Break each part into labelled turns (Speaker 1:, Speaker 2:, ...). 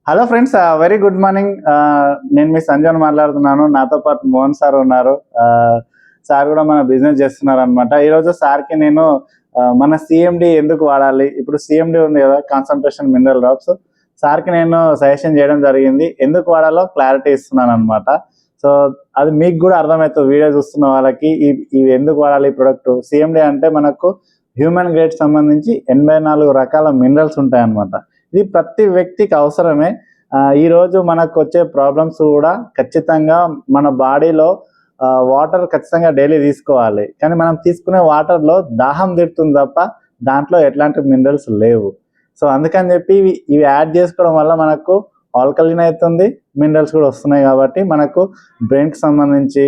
Speaker 1: Hello friends, very good morning. నేను మీ సంజయ్ మాట్లాడుతున్నాను. నాతో పాటు మోహన్ సార్ ఉన్నారు. సార్ కూడా మన బిజినెస్ చేస్తున్నారు అనమాట. ఈరోజు సార్కి నేను మన సిఎండి ఎందుకు వాడాలి, ఇప్పుడు సిఎండి ఉంది కదా, కాన్సన్ట్రేషన్ మినరల్ డ్రాప్స్, సార్కి నేను సజెషన్ చేయడం జరిగింది. ఎందుకు వాడాలో క్లారిటీ ఇస్తున్నాను అనమాట. సో అది మీకు కూడా అర్థమవుతుంది వీడియో చూస్తున్న వాళ్ళకి. ఇవి ఎందుకు వాడాలి ఈ ప్రొడక్ట్. సిఎండి అంటే మనకు హ్యూమన్ గ్రేడ్ సంబంధించి 84 రకాల మినరల్స్ ఉంటాయి అన్నమాట. ఇది ప్రతి వ్యక్తికి అవసరమే. ఈరోజు మనకు వచ్చే ప్రాబ్లమ్స్ కూడా ఖచ్చితంగా మన బాడీలో వాటర్ ఖచ్చితంగా డైలీ తీసుకోవాలి. కానీ మనం తీసుకునే వాటర్లో దాహం తీరుతుంది తప్ప దాంట్లో ఎట్లాంటి మినరల్స్ లేవు. సో అందుకని చెప్పి ఇవి యాడ్ చేసుకోవడం వల్ల మనకు ఆల్కలిన్ అవుతుంది, మినరల్స్ కూడా వస్తున్నాయి. కాబట్టి మనకు బ్రెయిన్కి సంబంధించి,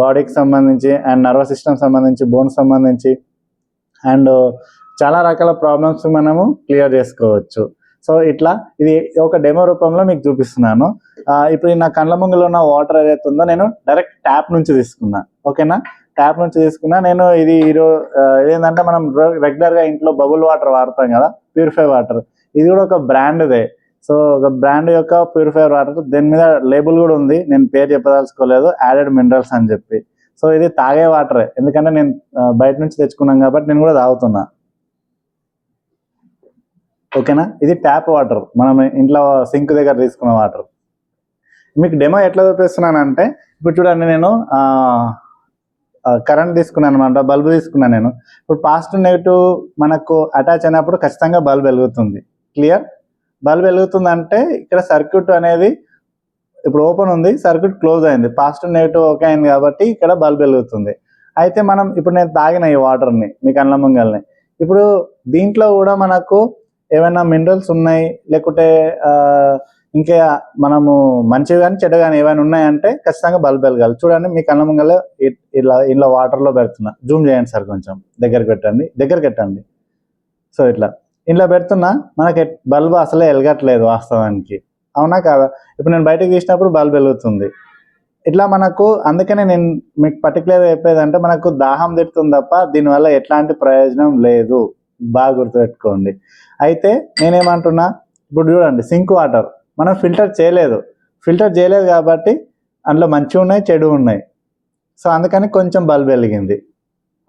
Speaker 1: బాడీకి సంబంధించి, అండ్ నర్వస్ సిస్టమ్ సంబంధించి, బోన్ సంబంధించి, అండ్ చాలా రకాల ప్రాబ్లమ్స్ మనము క్లియర్ చేసుకోవచ్చు. సో ఇట్లా ఇది ఒక డెమో రూపంలో మీకు చూపిస్తున్నాను. ఇప్పుడు నా కళ్ళ ముందులో ఉన్న వాటర్ ఏదైతే ఉందో నేను డైరెక్ట్ ట్యాప్ నుంచి తీసుకున్నా. ఓకేనా, ట్యాప్ నుంచి తీసుకున్నా. నేను ఇది ఏంటంటే మనం రెగ్యులర్గా ఇంట్లో బబుల్ వాటర్ వాడతాం కదా, ప్యూరిఫై వాటర్. ఇది కూడా ఒక బ్రాండ్దే. సో ఒక బ్రాండ్ యొక్క ప్యూరిఫైర్ వాటర్, దీని మీద లేబుల్ కూడా ఉంది, నేను పేరు చెప్పదలుచుకోలేదు, యాడెడ్ మినరల్స్ అని చెప్పి. సో ఇది తాగే వాటరే, ఎందుకంటే నేను బయట నుంచి తెచ్చుకున్నాను కాబట్టి నేను కూడా తాగుతున్నా. ఓకేనా, ఇది ట్యాప్ వాటర్, మనం ఇంట్లో సింక్ దగ్గర తీసుకున్న వాటర్. మీకు డెమో ఎట్లా చూపిస్తున్నానంటే, ఇప్పుడు చూడండి, నేను కరెంట్ తీసుకున్నాను అనమాట, బల్బు తీసుకున్నాను నేను. ఇప్పుడు పాజిటివ్ నెగిటివ్ మనకు అటాచ్ అయినప్పుడు ఖచ్చితంగా బల్బ్ వెలుగుతుంది. క్లియర్, బల్బ్ వెలుగుతుంది అంటే ఇక్కడ సర్క్యూట్ అనేది ఇప్పుడు ఓపెన్ ఉంది, సర్క్యూట్ క్లోజ్ అయింది, పాజిటివ్ నెగిటివ్ ఓకే అయింది కాబట్టి ఇక్కడ బల్బ్ వెలుగుతుంది. అయితే మనం ఇప్పుడు నేను తాగిన ఈ వాటర్ని మీ కళ్ళ ముంగల్ని, ఇప్పుడు దీంట్లో కూడా మనకు ఏమైనా మినరల్స్ ఉన్నాయి, లేకుంటే ఇంకా మనము మంచివి కానీ చెడ్డ కానీ ఏమైనా ఉన్నాయంటే ఖచ్చితంగా బల్బ్ వెలగాలి. చూడండి, మీ కళ్ళ ముంగల ఇలా వాటర్లో పెడుతున్నా. జూమ్ చేయండి సార్, కొంచెం దగ్గరికి పెట్టండి. సో ఇట్లా ఇంట్లో పెడుతున్నా, మనకి బల్బ్ అసలే వెలగట్లేదు వాస్తవానికి, అవునా కాదా? ఇప్పుడు నేను బయటకు తీసినప్పుడు బల్బ్ వెలుగుతుంది. ఇట్లా మనకు, అందుకనే నేను మీకు పర్టికులర్గా చెప్పేది అంటే, మనకు దాహం తిడుతుంది తప్ప దీనివల్ల ఎట్లాంటి ప్రయోజనం లేదు, బాగా గుర్తుపెట్టుకోండి. అయితే నేనేమంటున్నా, ఇప్పుడు చూడండి, సింక్ వాటర్ మనం ఫిల్టర్ చేయలేదు కాబట్టి అందులో మంచి ఉన్నాయి, చెడు ఉన్నాయి. సో అందుకని కొంచెం బల్బ్ వెలిగింది.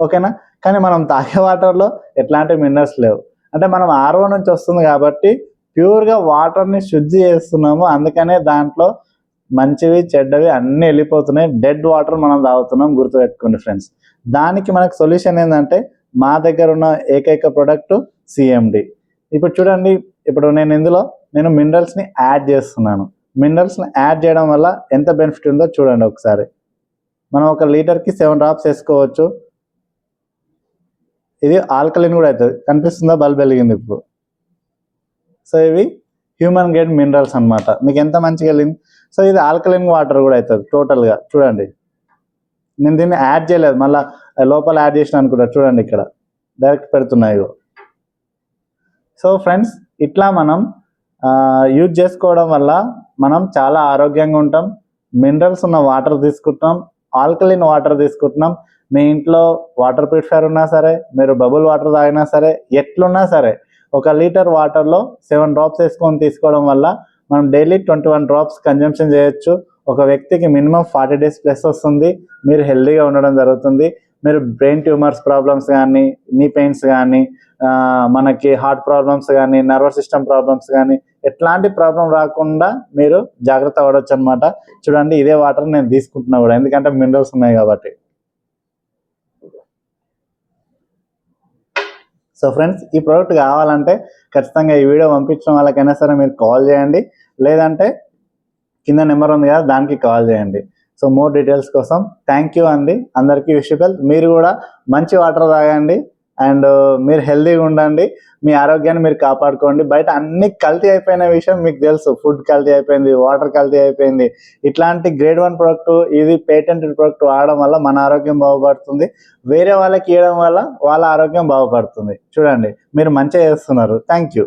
Speaker 1: ఓకేనా, కానీ మనం తాగే వాటర్లో ఎట్లాంటి మినరల్స్ లేవు. అంటే మనం ఆర్ఓ నుంచి వస్తుంది కాబట్టి ప్యూర్గా వాటర్ని శుద్ధి చేస్తున్నాము, అందుకనే దాంట్లో మంచివి చెడ్డవి అన్నీ వెళ్ళిపోతున్నాయి. డెడ్ వాటర్ మనం తాగుతున్నాం, గుర్తుపెట్టుకోండి ఫ్రెండ్స్. దానికి మనకు సొల్యూషన్ ఏంటంటే, మా దగ్గర ఉన్న ఏకైక ప్రోడక్ట్ సిఎండి. ఇప్పుడు చూడండి, ఇప్పుడు నేను మినరల్స్ని యాడ్ చేస్తున్నాను. మినరల్స్ని యాడ్ చేయడం వల్ల ఎంత బెనిఫిట్ ఉందో చూడండి ఒకసారి. మనం 1 లీటర్కి 7 డ్రాప్స్ వేసుకోవచ్చు. ఇది ఆల్కలిన్ కూడా అవుతుంది, కనిపిస్తుందా, బల్బ్ వెలిగింది ఇప్పుడు. సో ఇవి హ్యూమన్ గ్రేడ్ మినరల్స్ అనమాట. మీకు ఎంత మంచిగా వెళ్ళింది. సో ఇది ఆల్కలిన్ వాటర్ కూడా అవుతుంది టోటల్గా. చూడండి, నేను దీన్ని యాడ్ చేయలేదు, మళ్ళీ లోపల యాడ్ చేసిన అనుకుంటా. చూడండి, ఇక్కడ డైరెక్ట్ పెడుతున్నాయి. సో ఫ్రెండ్స్, ఇట్లా మనం యూజ్ చేసుకోవడం వల్ల మనం చాలా ఆరోగ్యంగా ఉంటాం. మినరల్స్ ఉన్న వాటర్ తీసుకుంటున్నాం, ఆల్కలిన్ వాటర్ తీసుకుంటున్నాం. మీ ఇంట్లో వాటర్ ప్యూరిఫైయర్ ఉన్నా సరే, మీరు బబుల్ వాటర్ తాగినా సరే, ఎట్లున్నా సరే 1 లీటర్ వాటర్లో 7 డ్రాప్స్ వేసుకొని తీసుకోవడం వల్ల మనం డైలీ 21 డ్రాప్స్ కన్జంప్షన్ చేయొచ్చు. ఒక వ్యక్తికి మినిమం 40 డేస్ ప్లస్ వస్తుంది. మీరు హెల్తీగా ఉండడం జరుగుతుంది. మీరు బ్రెయిన్ ట్యూమర్స్ ప్రాబ్లమ్స్ కానీ, నీ పెయిన్స్ కానీ, మనకి హార్ట్ ప్రాబ్లమ్స్ కానీ, నర్వస్ సిస్టమ్ ప్రాబ్లమ్స్ కానీ, ఎట్లాంటి ప్రాబ్లం రాకుండా మీరు జాగ్రత్త పడవచ్చు అనమాట. చూడండి, ఇదే వాటర్ నేను తీసుకుంటున్నా కూడా, ఎందుకంటే మినరల్స్ ఉన్నాయి కాబట్టి. సో ఫ్రెండ్స్, ఈ ప్రోడక్ట్ కావాలంటే ఖచ్చితంగా ఈ వీడియో పంపించడం వాళ్ళకైనా సరే మీరు కాల్ చేయండి, లేదంటే కింద నెంబర్ ఉంది కదా, దానికి కాల్ చేయండి. సో మోర్ డీటెయిల్స్ కోసం థ్యాంక్ యూ అండి. అందరికీ విషయబుల్. మీరు కూడా మంచి వాటర్ తాగండి, అండ్ మీరు హెల్తీగా ఉండండి, మీ ఆరోగ్యాన్ని మీరు కాపాడుకోండి. బయట అన్ని కల్తీ అయిపోయిన విషయం మీకు తెలుసు. ఫుడ్ కల్తీ అయిపోయింది, వాటర్ కల్తీ అయిపోయింది. ఇట్లాంటి గ్రేడ్ 1 ప్రోడక్ట్, ఇది పేటెంటెడ్ ప్రోడక్ట్ వాడడం వల్ల మన ఆరోగ్యం బాగుపడుతుంది, వేరే వాళ్ళకి ఇవ్వడం వల్ల వాళ్ళ ఆరోగ్యం బాగుపడుతుంది. చూడండి, మీరు మంచిగా చేస్తున్నారు. Thank you.